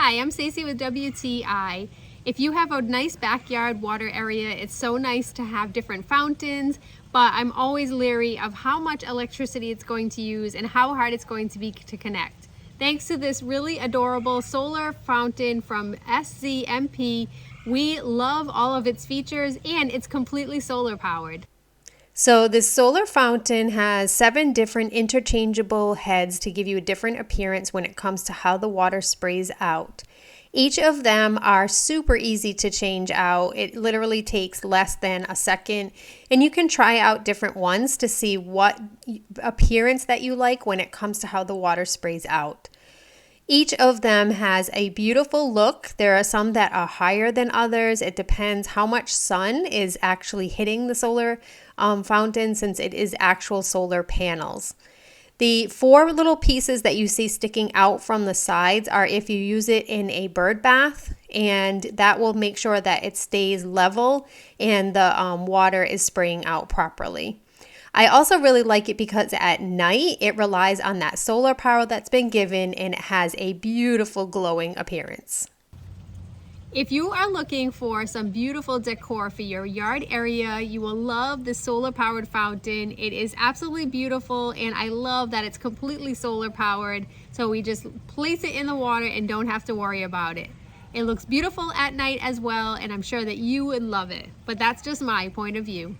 Hi, I'm Stacy with WTI. If you have a nice backyard water area, it's so nice to have different fountains, but I'm always leery of how much electricity it's going to use and how hard it's going to be to connect. Thanks to this really adorable solar fountain from SZMP, we love all of its features and it's completely solar powered. So this solar fountain has 7 different interchangeable heads to give you a different appearance when it comes to how the water sprays out. Each of them are super easy to change out. It literally takes less than a second, and you can try out different ones to see what appearance that you like when it comes to how the water sprays out. Each of them has a beautiful look. There are some that are higher than others. It depends how much sun is actually hitting the solar fountain, since it is actual solar panels. The 4 little pieces that you see sticking out from the sides are if you use it in a bird bath, and that will make sure that it stays level and the water is spraying out properly. I also really like it because at night it relies on that solar power that's been given, and it has a beautiful glowing appearance. If you are looking for some beautiful decor for your yard area, you will love the solar powered fountain. It is absolutely beautiful, and I love that it's completely solar powered, so we just place it in the water and don't have to worry about it. It looks beautiful at night as well, and I'm sure that you would love it, but that's just my point of view.